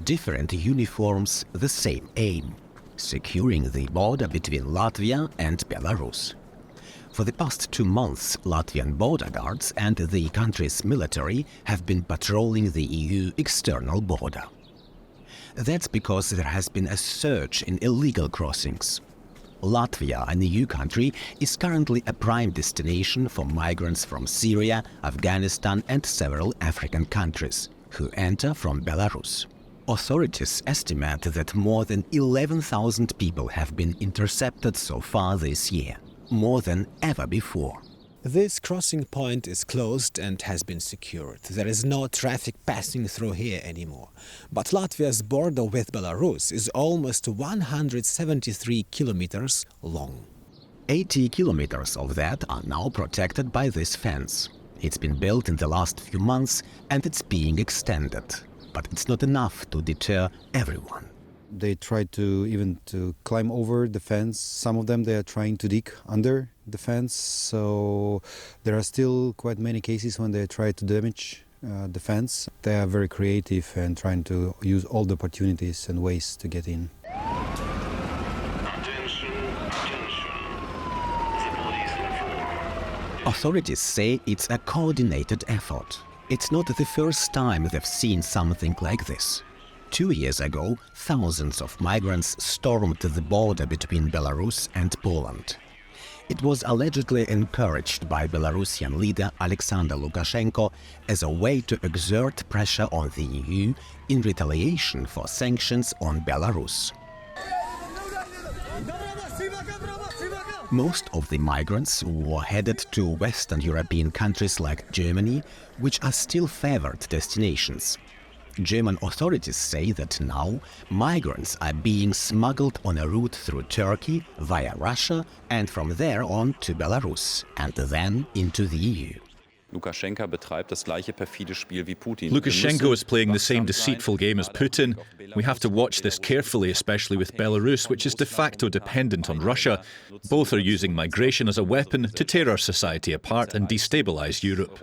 Different uniforms, the same aim: securing the border between Latvia and Belarus. For the past 2 months, Latvian border guards and the country's military have been patrolling the EU external border. That's because there has been a surge in illegal crossings. Latvia, an EU country, is currently a prime destination for migrants from Syria, Afghanistan and several African countries who enter from Belarus. Authorities estimate that more than 11,000 people have been intercepted so far this year, more than ever before. This crossing point is closed and has been secured. There is no traffic passing through here anymore. But Latvia's border with Belarus is almost 173 kilometers long. 80 kilometers of that are now protected by this fence. It's been built in the last few months and it's being extended. But it's not enough to deter everyone. They try to climb over the fence. Some of them, they are trying to dig under the fence. So there are still quite many cases when they try to damage the fence. They are very creative and trying to use all the opportunities and ways to get in. Authorities say it's a coordinated effort. It's not the first time they've seen something like this. 2 years ago, thousands of migrants stormed the border between Belarus and Poland. It was allegedly encouraged by Belarusian leader Alexander Lukashenko as a way to exert pressure on the EU in retaliation for sanctions on Belarus. Most of the migrants were headed to Western European countries like Germany, which are still favored destinations. German authorities say that now migrants are being smuggled on a route through Turkey, via Russia, and from there on to Belarus, and then into the EU. Lukashenko is playing the same deceitful game as Putin. We have to watch this carefully, especially with Belarus, which is de facto dependent on Russia. Both are using migration as a weapon to tear our society apart and destabilize Europe.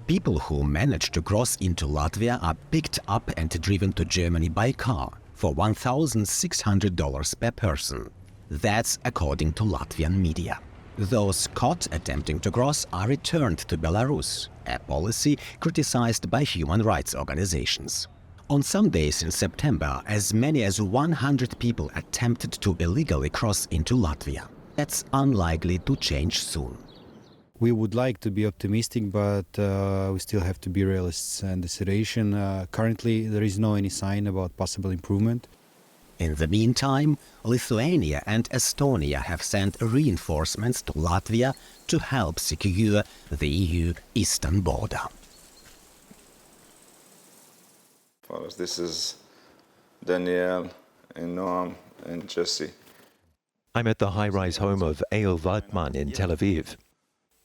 People who manage to cross into Latvia are picked up and driven to Germany by car for $1,600 per person. That's according to Latvian media. Those caught attempting to cross are returned to Belarus, a policy criticized by human rights organizations. On some days in September, as many as 100 people attempted to illegally cross into Latvia. That's unlikely to change soon. We would like to be optimistic, but we still have to be realists. And the situation, currently, there is no any sign about possible improvement. In the meantime, Lithuania and Estonia have sent reinforcements to Latvia to help secure the EU eastern border. This is Daniel and Noam and Jesse. I'm at the high-rise home of Eyal Waldman in Tel Aviv.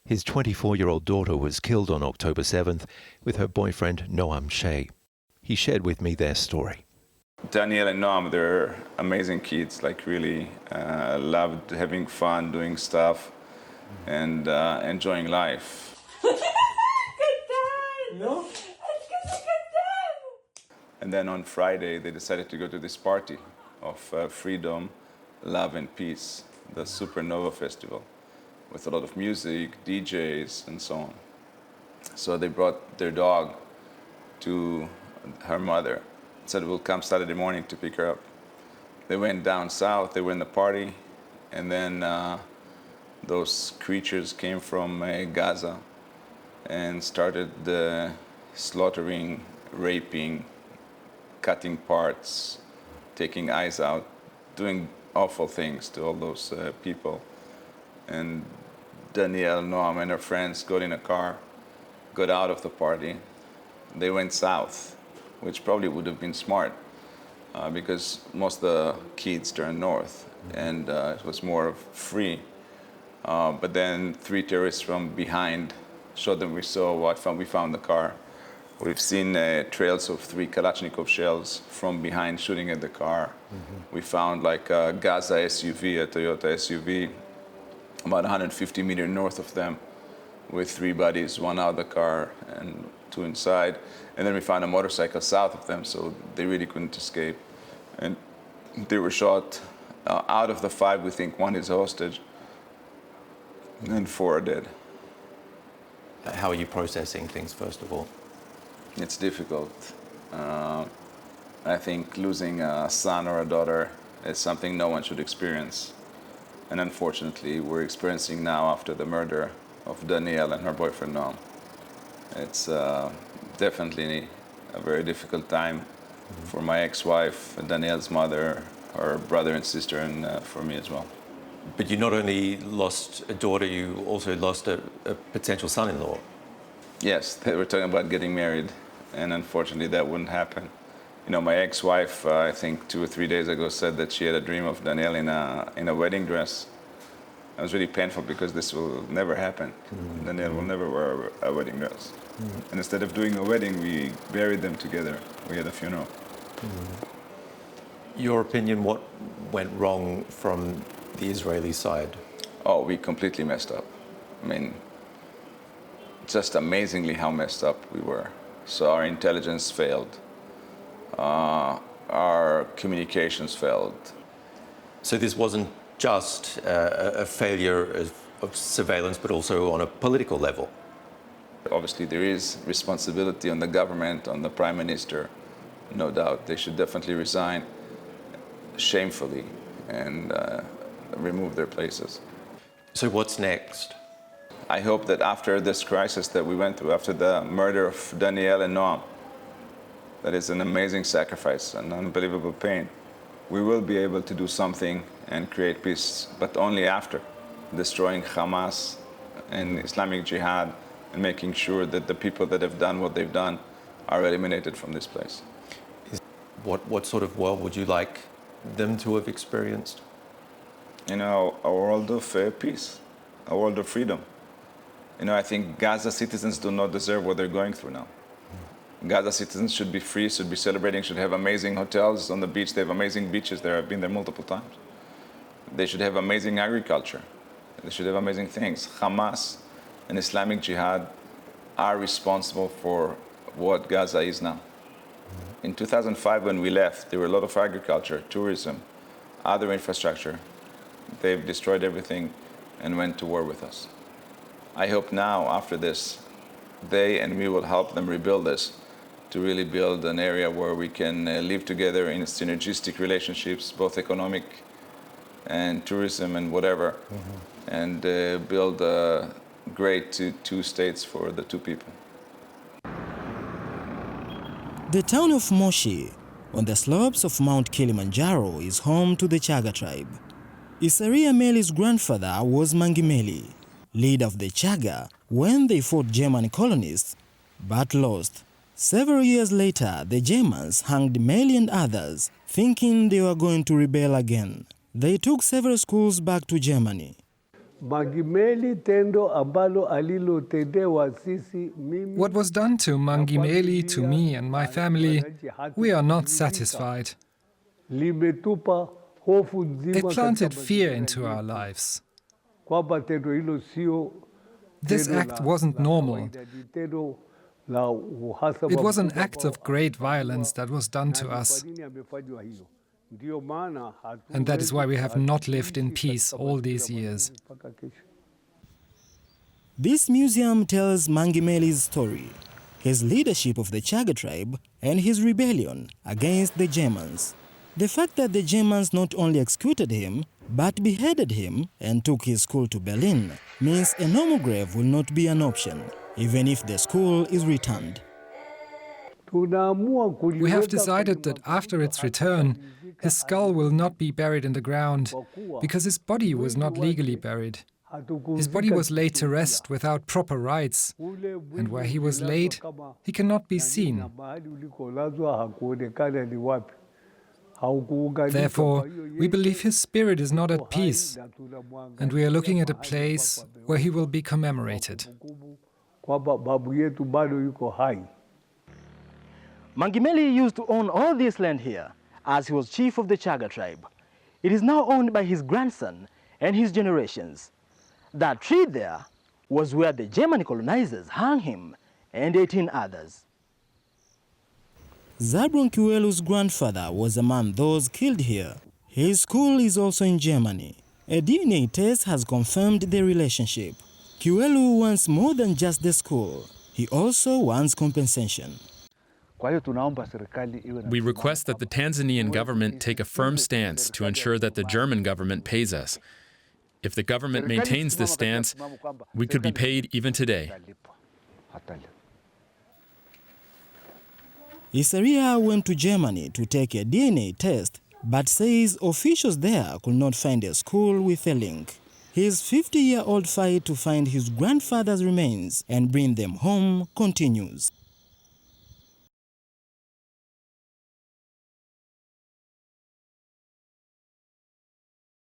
His 24-year-old daughter was killed on October 7th with her boyfriend Noam Shea. He shared with me their story. Daniel and Noam, they're amazing kids, like really loved having fun, doing stuff, and enjoying life. And then on Friday, they decided to go to this party of freedom, love and peace, the Supernova Festival, with a lot of music, DJs, and so on. So they brought their dog to her mother, said we'll come Saturday morning to pick her up. They went down south, they were in the party, and then those creatures came from Gaza and started slaughtering, raping, cutting parts, taking eyes out, doing awful things to all those people. And Danielle, Noam, and her friends got in a car, got out of the party. They went south, which probably would have been smart because most of the kids turned north and it was more free. But then 3 terrorists from behind showed them we found the car. We've seen trails of 3 Kalashnikov shells from behind shooting at the car. We found like a Gaza SUV, a Toyota SUV, about 150 meters north of them, with 3 bodies, 1 out of the car and 2 inside. And then we found a motorcycle south of them, so they really couldn't escape. And they were shot. Out of the 5, we think 1 is a hostage, and 4 are dead. How are you processing things, first of all? It's difficult. I think losing a son or a daughter is something no one should experience. And unfortunately, we're experiencing now after the murder of Danielle and her boyfriend Noam. It's definitely a very difficult time for my ex-wife, Danielle's mother, her brother and sister, and for me as well. But you not only lost a daughter, you also lost a potential son-in-law. Yes, they were talking about getting married, and unfortunately that wouldn't happen. You know, my ex-wife, I think 2 or 3 days ago, said that she had a dream of Danielle in a wedding dress. It was really painful because this will never happen. Danielle will never wear a wedding dress. And instead of doing a wedding, we buried them together. We had a funeral. Your opinion, what went wrong from the Israeli side? Oh, we completely messed up. I mean, just amazingly how messed up we were. So our intelligence failed. Our communications failed. So this wasn't just a failure of surveillance, but also on a political level. Obviously, there is responsibility on the government, on the Prime Minister, no doubt. They should definitely resign shamefully and remove their places. So what's next? I hope that after this crisis that we went through, after the murder of Danielle and Noam, that is an amazing sacrifice, an unbelievable pain, we will be able to do something and create peace, but only after destroying Hamas and Islamic Jihad and making sure that the people that have done what they've done are eliminated from this place. What sort of world would you like them to have experienced? You know, a world of peace, a world of freedom. You know, I think Gaza citizens do not deserve what they're going through now. Gaza citizens should be free, should be celebrating, should have amazing hotels on the beach. They have amazing beaches there. I've been there multiple times. They should have amazing agriculture. They should have amazing things. Hamas and Islamic Jihad are responsible for what Gaza is now. In 2005, when we left, there were a lot of agriculture, tourism, other infrastructure. They've destroyed everything and went to war with us. I hope now, after this, they and we will help them rebuild this, to really build an area where we can live together in synergistic relationships, both economic and tourism and whatever, and build great two states for the two people. The town of Moshi, on the slopes of Mount Kilimanjaro, is home to the Chaga tribe. Isaria Meli's grandfather was Mangi Meli, leader of the Chaga when they fought German colonists, but lost. Several years later, the Germans hanged Meli and others, thinking they were going to rebel again. They took several schools back to Germany. What was done to Mangi Meli, to me and my family, we are not satisfied. It planted fear into our lives. This act wasn't normal. It was an act of great violence that was done to us. And that is why we have not lived in peace all these years. This museum tells Mangi Meli's story, his leadership of the Chaga tribe, and his rebellion against the Germans. The fact that the Germans not only executed him, but beheaded him and took his school to Berlin means a normal grave will not be an option, even if the school is returned. We have decided that after its return, his skull will not be buried in the ground, because his body was not legally buried. His body was laid to rest without proper rites, and where he was laid, he cannot be seen. Therefore, we believe his spirit is not at peace, and we are looking at a place where he will be commemorated. Mangi Meli used to own all this land here, as he was chief of the Chaga tribe. It is now owned by his grandson and his generations. That tree there was where the German colonizers hung him and 18 others. Zabron Kiwelu's grandfather was among those killed here. His school is also in Germany. A DNA test has confirmed the relationship. Kiwelu wants more than just the school. He also wants compensation. We request that the Tanzanian government take a firm stance to ensure that the German government pays us. If the government maintains this stance, we could be paid even today. Isaria went to Germany to take a DNA test, but says officials there could not find a school with a link. His 50-year-old fight to find his grandfather's remains and bring them home continues.